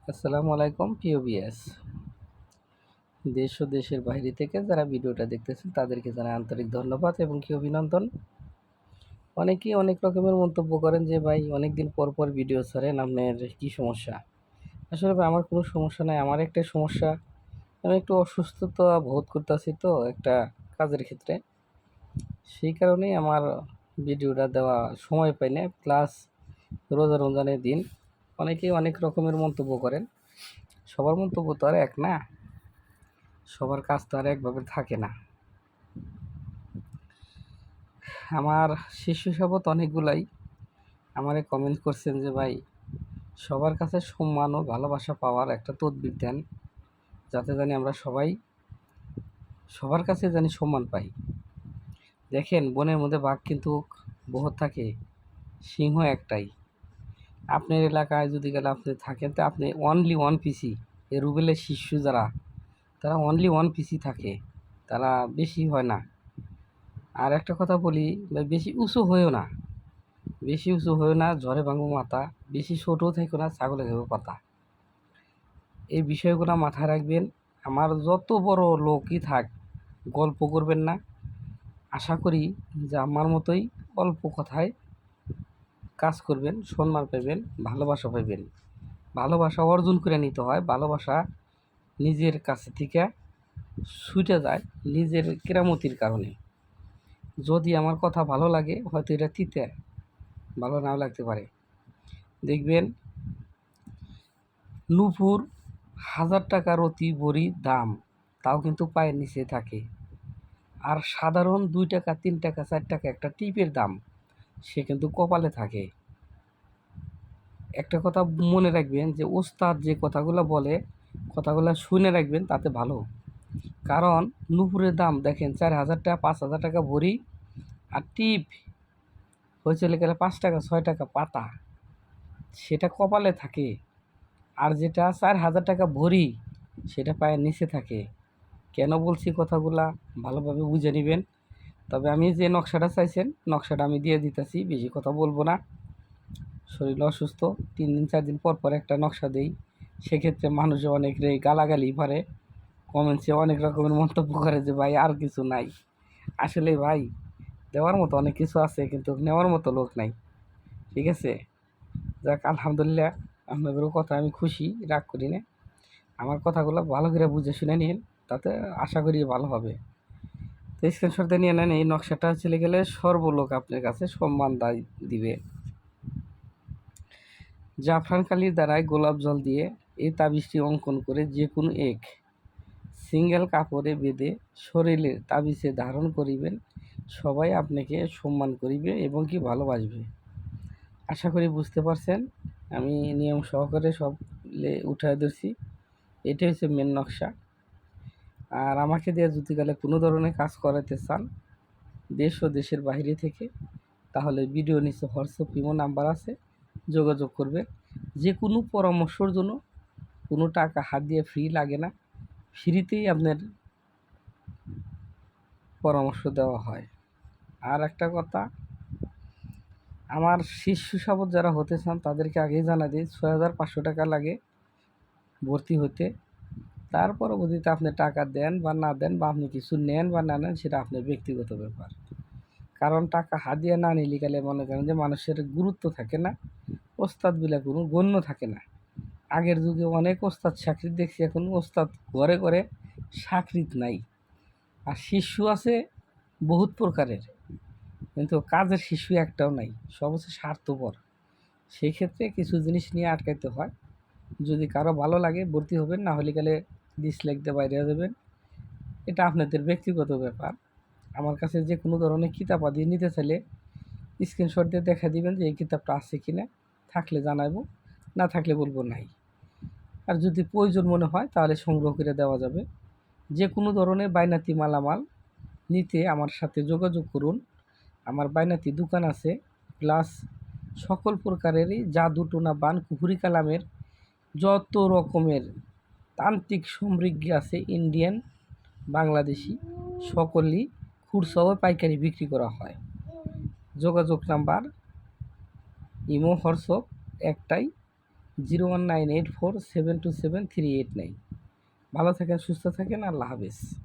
আসসালামু আলাইকুম প্রিয় ভিউয়ার্স। দেশ ও দেশের বাইরে থেকে যারা ভিডিওটা দেখতেছেন তাদেরকে জানাই আন্তরিক ধন্যবাদ এবং কি অভিনন্দন। অনেকেই অনেক রকমের মন্তব্য করেন যে ভাই অনেকদিন পর পর ভিডিও ছাড়েন, আপনার কি সমস্যা? আসলে ভাই আমার কোনো সমস্যা নাই। আমার একটা সমস্যা, আমি একটু অসুস্থতা বোধ করতেছি তো একটা কাজের ক্ষেত্রে, সেই কারণেই আমার ভিডিওটা দেওয়া সময় পাই না। প্লাস রোজা রমজানের দিন অনেকেই অনেক রকমের মন্তব্য করেন। সবার মন্তব্য তো আর এক না, সবার কাজ তো আর একভাবে থাকে না। আমার শিষ্য শপথ অনেকগুলাই আমারে কমেন্ট করছেন যে ভাই সবার কাছে সম্মান ও ভালোবাসা পাওয়ার একটা তদবির দেন, যাতে জানি আমরা সবাই সবার কাছে জানি সম্মান পাই। দেখেন, বনের মধ্যে বাঘ কিন্তু বহুত থাকে, সিংহ একটাই। আপনার এলাকায় যদি গেলে আপনি থাকেন, তো আপনি অনলি ওয়ান পিসি। এ রুবেলের শিষ্য যারা, তারা অনলি ওয়ান পিসি থাকে, তারা বেশি হয় না। আর একটা কথা বলি ভাই, বেশি উঁচু হয়েও না, বেশি উঁচু হয়েও না, ঝড়ে ভাঙবো মাথা। বেশি ছোটও থেকো না, ছাগলে খাবো পাতা। এই বিষয়গুলো মাথায় রাখবেন। আমার যত বড় লোকই থাক, গল্প করবেন না। আশা করি যে আমার মতোই অল্প কথায় কাজ করবেন, সম্মান পাবেন, ভালোবাসা পাবেন। ভালোবাসা অর্জন করে নিতে হয়। ভালোবাসা নিজের কাছে থেকে ছুটে যায় নিজের কেরামতির কারণে। যদি আমার কথা ভালো লাগে, হয়তো এটা তিতে ভালো নাও লাগতে পারে। দেখবেন নুপুর 1000 টাকার অতি বড়ি দাম, তাও কিন্তু পায়ের নিচে থাকে। আর সাধারণ 2 টাকা 3 টাকা 4 টাকা একটা টিপের দাম, সে কিন্তু কপালে থাকে। একটা কথা মনে রাখবেন যে ওস্তাদ যে কথাগুলো বলে, কথাগুলো শুনে রাখবেন, তাতে ভালো। কারণ নুপুরের দাম দেখেন 4000 টাকা 5000 টাকা ভরি, আর টিপ হয়েছে গেলে 5 টাকা 6 টাকা পাতা, সেটা কপালে থাকে। আর যেটা 4000 টাকা ভরি, সেটা পায়ের নিচে থাকে। কেন বলছি কথাগুলা ভালোভাবে বুঝে নেবেন। তবে আমি যে নকশাটা চাইছেন, নকশাটা আমি দিয়ে দিতেছি, বেশি কথা বলবো না। শরীর অসুস্থ, 3 দিন 4 দিন পর পর একটা নকশা দেই, সেক্ষেত্রে মানুষে অনেক গালাগালি পারে, কমেন্টসে অনেক রকমের মন্তব্য করে যে ভাই আর কিছু নাই। আসলে ভাই দেওয়ার মতো অনেক কিছু আছে, কিন্তু নেওয়ার মতো লোক নাই। ঠিক আছে, যাক আলহামদুলিল্লাহ, আপনাদেরও কথা আমি খুশি, রাগ করি না। আমার কথাগুলো ভালো করে বুঝে শুনে নিন, তাতে আশা করি ভালো হবে। তো স্ক্রিনশটটা নিয়ে নেন। এই নকশাটা চলে গেলে সর্বলোক আপনার কাছে সম্মান দিবে। জাফরান কালির দ্বারাই গোলাপ জল দিয়ে এই তাবিজটি অঙ্কন করে যে কোনো এক সিঙ্গেল কাপড়ে বেঁধে শরীরে তাবিজে ধারণ করিবেন। সবাই আপনাকে সম্মান করিবে এবং কি ভালোবাসবে। আশা করি বুঝতে পারছেন। আমি নিয়ম সহকারে সব উঠায় ধরছি। এটাই হচ্ছে মেন নকশা। আর আমাকে দিয়ে যদি গেলে কোনো ধরনের কাজ করাতে চান, দেশ ও দেশের বাইরে থেকে, তাহলে ভিডিও নিচে হোয়াটসঅ্যাপ ইমো নাম্বার আছে, যোগাযোগ করবে। যে কোনো পরামর্শের জন্য কোনো টাকা হাত দিয়ে ফ্রি লাগে না, ফ্রিতেই আপনার পরামর্শ দেওয়া হয়। আর একটা কথা, আমার শিষ্য শপথ যারা হতে চান তাদেরকে আগেই জানা দিই, 6500 টাকা লাগে ভর্তি হতে। তার পরবর্তীতে আপনি টাকা দেন বা না দেন, বা আপনি কিছু নেন বা না নেন, সেটা আপনার ব্যক্তিগত ব্যাপার। কারণ টাকা হাদিয়া না নিলে গেলে মনে করেন যে মানুষের গুরুত্ব থাকে না, ওস্তাদ বিলা কোনো গণ্য থাকে না। আগের যুগে অনেক ওস্তাদ সাকরিত দেখছি, এখন ওস্তাদ ঘরে ঘরে সাকরিত নাই। আর শিশু আছে বহুত প্রকারের, কিন্তু কাজের শিশু একটাও নাই, সব হচ্ছে স্বার্থপর। সেই ক্ষেত্রে কিছু জিনিস নিয়ে আটকাইতে হয়। যদি কারো ভালো লাগে ভর্তি হবেন, না হলে গেলে ডিসলাইক দিয়ে বাইরে যাবেন। এটা আপনাদের ব্যক্তিগত ব্যাপার। আমার কাছে যে কোনো ধরনের কিতাব আদি নিতে চাইলে স্ক্রিনশট দিয়ে দেখা দিবেন যে এই কিতাবটা আছে কি না, থাকলে জানাবো, না থাকলে বলবো নাই। আর যদি প্রয়োজন মনে হয় তাহলে সংগ্রহ করে দেওয়া যাবে। যে কোনো ধরনের বাইনাতি মালামাল নিতে আমার সাথে যোগাযোগ করুন। আমার বাইনাতি দোকান আছে, প্লাস সকল প্রকারেরই জাদু টোনা বান কুহুরি কালামের যত রকমের তান্ত্রিক সমৃদ্ধি আছে, ইন্ডিয়ান বাংলাদেশি সকলই খুচরা ও পাইকারি বিক্রি করা হয়। যোগাযোগ নাম্বার ইমো হোয়াটসঅ্যাপ একটাই, 019847273889। ভালো থাকেন, সুস্থ থাকেন, আল্লাহ হাফেজ।